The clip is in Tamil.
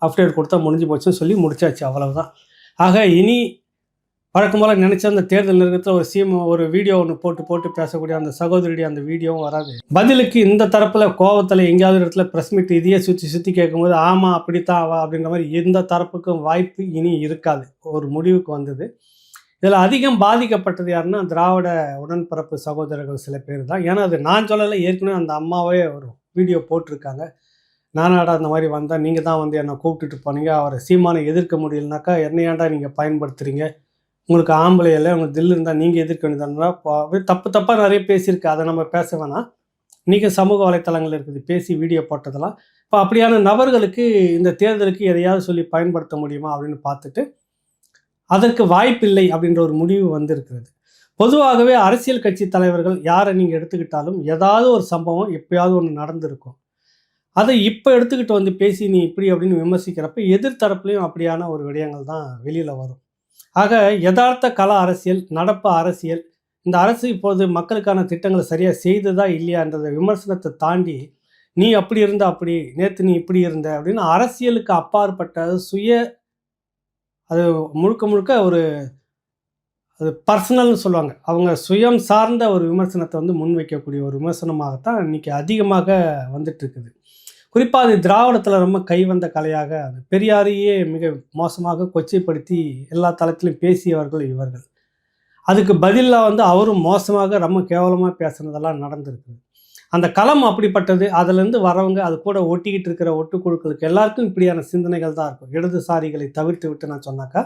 அப்டேட் கொடுத்தா முடிஞ்சு போச்சுன்னு சொல்லி முடிச்சாச்சு, அவ்வளவுதான். ஆக இனி வழக்கம் போல நினைச்ச அந்த தேர்தல் நெருக்கத்தில் ஒரு வீடியோ ஒன்று போட்டு போட்டு பேசக்கூடிய அந்த சகோதரியுடைய அந்த வீடியோவும் வராது. பதிலுக்கு இந்த தரப்புல கோவத்தில் எங்கேயாவது இடத்துல பிரஸ் மீட் இதையே சுற்றி சுற்றி கேட்கும்போது ஆமாம் அப்படித்தான் அவ அப்படின்ற மாதிரி எந்த தரப்புக்கும் வாய்ப்பு இனி இருக்காது, ஒரு முடிவுக்கு வந்தது. இதில் அதிகம் பாதிக்கப்பட்டது யாருன்னா திராவிட உடன்பிறப்பு சகோதரர்கள் சில பேர் தான். ஏன்னா அது நான் சொல்லலை, ஏற்கனவே அந்த அம்மாவே ஒரு வீடியோ போட்டிருக்காங்க. நானாடா அந்த மாதிரி வந்தால் நீங்கள் தான் வந்து என்னை கூப்பிட்டுட்டு போனீங்க, அவரை சீமானை எதிர்க்க முடியலனாக்கா என்னையாண்டா நீங்கள் பயன்படுத்துகிறீங்க, உங்களுக்கு ஆம்பளை இல்லை, உங்களுக்கு தில் இருந்தால் நீங்கள் எதிர்க்க வேண்டியதுனா தப்பு தப்பாக நிறைய பேசியிருக்கு. அதை நம்ம பேச வேணாம். இன்றைக்கி சமூக வலைத்தளங்கள் இருக்குது பேசி வீடியோ போட்டதெல்லாம். இப்போ அப்படியான நபர்களுக்கு இந்த தேர்தலுக்கு எதையாவது சொல்லி பயன்படுத்த முடியுமா அப்படின்னு பார்த்துட்டு அதற்கு வாய்ப்பில்லை அப்படின்ற ஒரு முடிவு வந்திருக்கிறது. பொதுவாகவே அரசியல் கட்சி தலைவர்கள் யாரை நீங்கள் எடுத்துக்கிட்டாலும் ஏதாவது ஒரு சம்பவம் எப்பயாவது ஒன்று நடந்திருக்கும். அதை இப்போ எடுத்துக்கிட்டு வந்து பேசி நீ இப்படி அப்படின்னு விமர்சிக்கிறப்ப எதிர்த்தரப்புலையும் அப்படியான ஒரு விடயங்கள் தான் வெளியில் வரும். ஆக யதார்த்த கள அரசியல், நடப்பு அரசியல், இந்த அரசு இப்போது மக்களுக்கான திட்டங்களை சரியாக செய்ததா இல்லையான்றத விமர்சனத்தை தாண்டி நீ அப்படி இருந்த அப்படி, நேற்று நீ இப்படி இருந்த அப்படின்னு அரசியலுக்கு அப்பாற்பட்ட அது முழுக்க முழுக்க ஒரு அது பர்சனல்னு சொல்லுவாங்க. அவங்க சுயம் சார்ந்த ஒரு விமர்சனத்தை வந்து முன்வைக்கக்கூடிய ஒரு விமர்சனமாகத்தான் இன்றைக்கி அதிகமாக வந்துட்டுருக்குது. குறிப்பாக அது திராவிடத்தில் ரொம்ப கைவந்த கலையாக அது பெரியாரையே மிக மோசமாக கொச்சைப்படுத்தி எல்லா தளத்திலும் பேசியவர்கள் இவர்கள். அதுக்கு பதிலாக வந்து அவரும் மோசமாக ரொம்ப கேவலமாக பேசுனதெல்லாம் நடந்திருக்கு. அந்த களம் அப்படிப்பட்டது. அதுலேருந்து வரவங்க அது கூட ஒட்டிக்கிட்டு இருக்கிற ஒட்டுக்குழுக்களுக்கு எல்லாருக்கும் இப்படியான சிந்தனைகள் தான் இருக்கும். இடதுசாரிகளை தவிர்த்து விட்டு நான் சொன்னாக்கா